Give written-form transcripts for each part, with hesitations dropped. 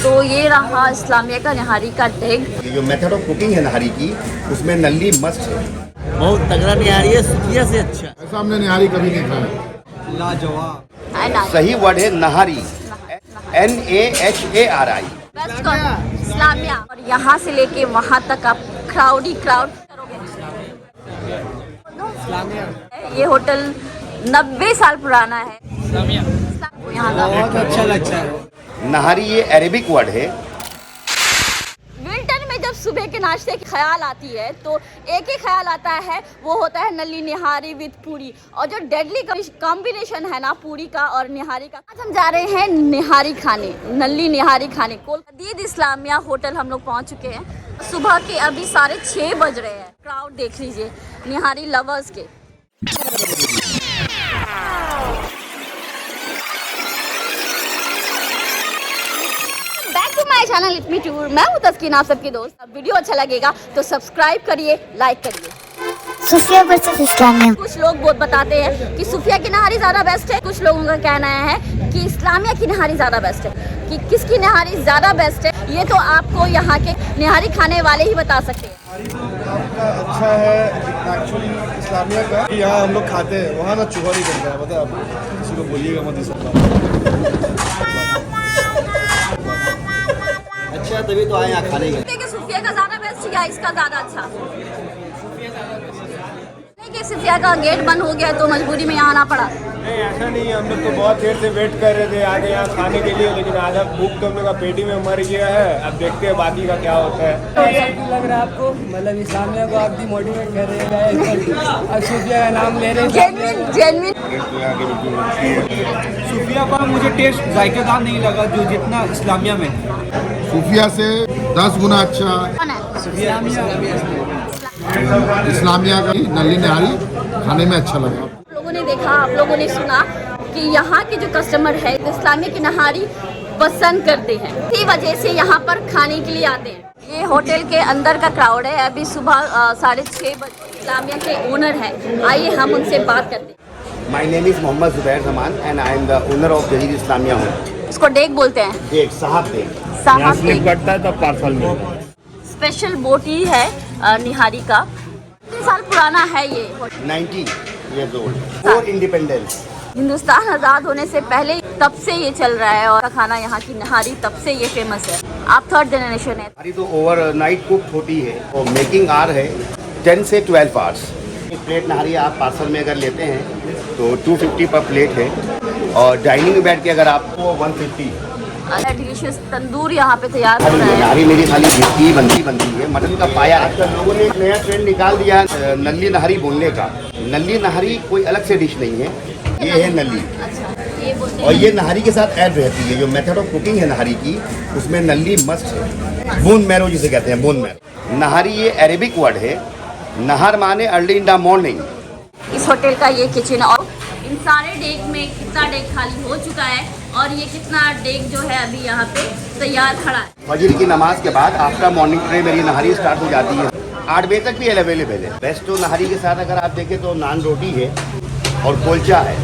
तो ये रहा इस्लामिया का निहारी का डेग। ये जो मेथड ऑफ कुकिंग है निहारी की, उसमें नल्ली मस्ट है। बहुत तगड़ा निहारी है, सुफिया से अच्छा। ऐसा हमने निहारी कभी नहीं खाया। लाजवाब। सही वर्ड है नहारी, NAHARI। बेस्ट कौन? इस्लामिया। और यहाँ से लेके वहाँ तक आप क्राउड करोगे। ये होटल 90 साल पुराना है। यहाँ का बहुत अच्छा लगता है। नहारी ये अरेबिक वर्ड है। विंटर में जब सुबह के नाश्ते की ख्याल आती है तो एक ही ख्याल आता है, वो होता है नल्ली निहारी विद पूरी। और जो डेडली कॉम्बिनेशन है ना पूरी का और निहारी का, आज हम जा रहे हैं निहारी खाने, नल्ली निहारी खाने। कोलकाता इस्लामिया होटल हम लोग पहुंच चुके हैं। सुबह के अभी 6:30 बज रहे हैं। क्राउड देख लीजिए निहारी लवर्स के। Back to my channel it's me tour. मैं हूं तस्कीन, आप सबकी दोस्त। अब वीडियो अच्छा लगेगा तो सब्सक्राइब करिए, लाइक करिए। सूफिया वर्सेस इस्लामिया। कुछ लोग बहुत बताते हैं कि सूफिया की नहारी ज़्यादा बेस्ट है, कुछ लोगों का कहना है कि इस्लामिया की नहारी ज़्यादा बेस्ट है। कि किसकी नहारी ज़्यादा बेस्ट है ये तो आपको यहाँ के निहारी खाने वाले ही बता सकते हैं। आपका अच्छा है एक्चुअली इस्लामिया का, कि यहाँ हम लोग खाते हैं, वहाँ ना चूहा नहीं करता है। पता है आपको, किसी को बोलिएगा मत इस अच्छा तभी तो आए यहाँ खाने के। कि सूफिया का ज़्यादा बेस्ट या इसका ज़्यादा अच्छा? नहीं कि सूफिया का गेट बंद हो गया तो मजबूरी में यहाँ आना पड़ा। नहीं ऐसा नहीं है, हम लोग तो बहुत देर से वेट कर रहे थे आगे यहाँ खाने के लिए, लेकिन आधा भूख तो हम लोग का पेटी में मर गया है। अब देखते हैं बाकी का क्या होता है। कैसा लग रहा है आपको? मतलब इस्लामिया को आप डिमोटिवेट कर रहे हैं, अब सूफिया का नाम ले रहे हैं। जेन्युइन सूफिया का मुझे टेस्ट जायकेदार नहीं लगा जो जितना इस्लामिया में है। सूफिया से 10 गुना अच्छा कौन है? इस्लामिया का नल्ली निहारी खाने में अच्छा लगा। आप लोगों ने देखा, आप लोगों ने सुना कि यहाँ के जो कस्टमर है इस्लामिया की नहारी पसंद करते हैं, इसी वजह से यहाँ पर खाने के लिए आते हैं। ये होटल के अंदर का क्राउड है। अभी सुबह 6:30 बजे। इस्लामिया के ओनर है, आइए हम उनसे बात करते हैं। My name is Mohammed Zubair Zaman and I am the owner of Zaheer Islamia hotel. इसको डेग बोलते हैं। देख साहब देख, साहब डेग। कटता है तब पार्सल में स्पेशल बोटी है निहारी का। 3 साल पुराना है ये hotel. 90 years old for independence. Hindustan आज़ाद होने से पहले तब से ये चल रहा है और खाना यहाँ की नहारी तब से ये फेमस है। आप 3rd जनरेशन है। हमारी तो ओवर नाइट कुक होती है और मेकिंग आवर है 10 से 12 आवर्स। एक प्लेट नहारी आप पार्सल में अगर लेते हैं तो 250 पर प्लेट है, और डाइनिंग में बैठ के अगर आपको 150। डिलीशियस तंदूर यहाँ पे तैयार हो रहा है। नहारी मेरी खाली भिट्टी बनती है, मटन का पाया है। आजकल लोगों ने एक नया ट्रेंड निकाल दिया है नल्ली नहारी बोलने का। नल्ली नहारी कोई अलग से डिश नहीं है, ये है नल्ली। अच्छा, ये बोलते और ये नहारी के साथ ऐड रहती है। जो मेथड ऑफ कुकिंग है नहारी की, उसमें नल्ली मस्ट है। बोन मैरो जिसे कहते हैं, बोन मैरो। नहारी ये अरेबिक वर्ड है। नहर माने अर्ली इन द मॉर्निंग। इस होटल का ये किचन, और इन सारे डेग में कितना डेग खाली हो चुका है और ये कितना डेग जो है अभी यहाँ पे तैयार खड़ा है। फजर की नमाज के बाद आफ्टर मॉर्निंग प्रे मेरी नहारी स्टार्ट हो जाती है। 8 बजे तक भी अवेलेबल है। बेस्ट तो नहारी के साथ अगर आप देखें तो नान रोटी है और कुलचा है।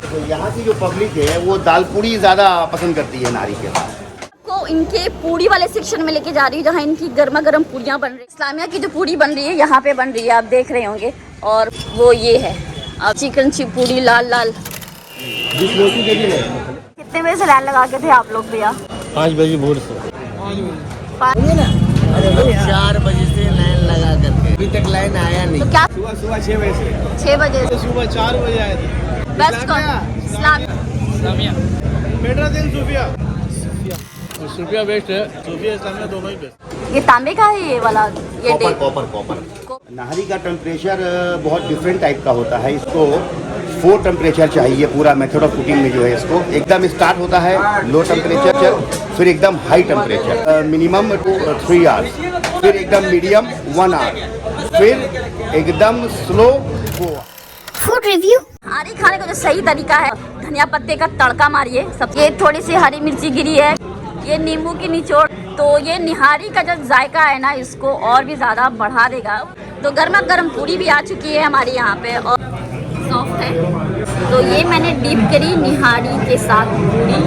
तो यहाँ की जो पब्लिक है वो दाल पूड़ी ज़्यादा पसंद करती है नहारी के साथ। को इनके पूड़ी वाले सेक्शन में लेके जा रही हूँ जहाँ इनकी गर्मा गर्म पूड़ियाँ बन रही है। इस्लामिया की जो पूड़ी बन रही है यहाँ पे बन रही है, आप देख रहे होंगे। और वो ये है अब चिकन पूड़ी लाल लाल। कितने बजे से लाइन लगा के थे आप लोग भैया? 5 बजे भोर से। 4 बजे से लाइन लगा करके अभी तक लाइन आया नहीं। तो क्या सुबह 6 बजे से। 6 बजे से? सुबह 4 बजे आए थे। बेस्ट कौन? इस्लामिया। बेटर देन सूफिया। सूफिया बेस्ट है, सूफिया इस्लामिया दोनों ही बेस्ट। ये तांबे का है ये वाला, ये कॉपर डेग? कॉपर नहारी का टेम्परेचर बहुत डिफरेंट टाइप का होता है। इसको 4 टेम्परेचर चाहिए। पूरा मेथड ऑफ कुकिंग में जो है इसको एकदम स्टार्ट होता है लो टेम्परेचर, फिर एकदम हाई टेम्परेचर मिनिमम 3 आवर्स, फिर एकदम मीडियम 1 आवर, फिर एकदम स्लो 4 आवर। Food review. नहारी खाने का जो सही तरीका है, धनिया पत्ते का तड़का मारिए सब। ये थोड़ी सी हरी मिर्ची गिरी है, ये नींबू की निचोड़, तो ये निहारी का जो जायका है ना इसको और भी ज़्यादा बढ़ा देगा। तो गर्मा गर्म पूरी भी आ चुकी है हमारे यहाँ पे और सॉफ्ट है। तो ये मैंने डीप करी निहारी के साथ पूरी।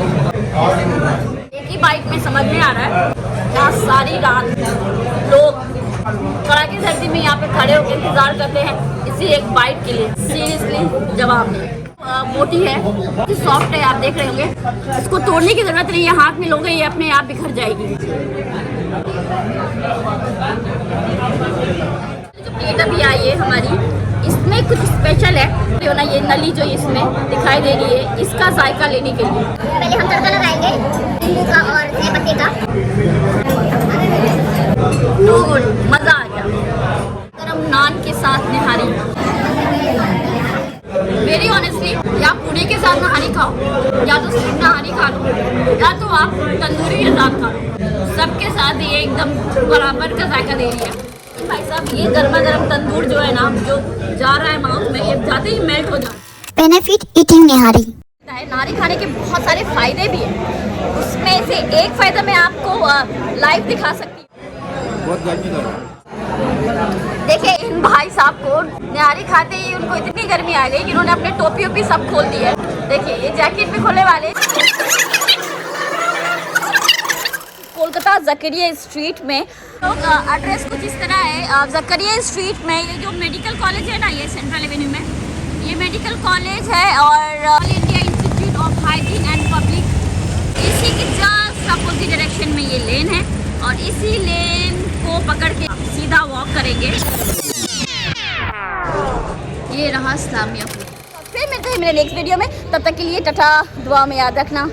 एक ही बाइट में समझ में आ रहा है। यहाँ सारी रात लोग कड़ाके सर्दी में यहाँ पे खड़े होकर इंतजार करते हैं इसी एक बाइट के लिए। सीरियसली जवाब नहीं। मोटी है, सॉफ्ट है, आप देख रहे होंगे। इसको तोड़ने की जरूरत नहीं है, हाथ में लोगे ये अपने आप बिखर जाएगी। जो प्लेट अभी आई है हमारी, इसमें कुछ स्पेशल है जो ना, ये नली जो इसमें दिखाई दे रही है, इसका जायका लेने के लिए पहले हम तड़का लगाएंगे नींबू का और धनिया पत्ते का। टू गुड, मजा आ गया। गरम नान के साथ निहारी। वेरी ऑनेस्टली, या पूरी के साथ नहारी खाओ, या तो सिर्फ नहारी खा लो, या तो आप तंदूरी के साथ खा लो। सबके साथ ये एकदम बराबर का जायका दे रही है। भाई साहब, ये गर्मा गर्म तंदूर जो है ना, जो जा रहा है माउथ में, ये जाते ही मेल्ट हो जाता बेनिफिट ईटिंग निहारी। है। नारी खाने के बहुत सारे फायदे भी हैं। उसमें से एक फायदा मैं आपको लाइव दिखा सकती हूँ। देखिए, इन भाई साहब को निहारी खाते ही उनको इतनी गर्मी आ गई कि उन्होंने अपने टोपी ओपी सब खोल दी है। देखिए, ये जैकेट भी खोलने वाले। कोलकाता जकरिया स्ट्रीट में एड्रेस कुछ इस तरह है। जकरिया स्ट्रीट में ये जो मेडिकल कॉलेज है ना, ये सेंट्रल एवेन्यू में ये मेडिकल कॉलेज है, और all India institute of hygiene and public, इसी की जस्ट अपोजिट डायरेक्शन में ये लेन है, और इसी लेन को पकड़ के सीधा वॉक करेंगे। ये रहा इस्लामिया। फिर मिलते हैं मेरे नेक्स्ट वीडियो में, तब तक के लिए टाटा, दुआ में याद रखना।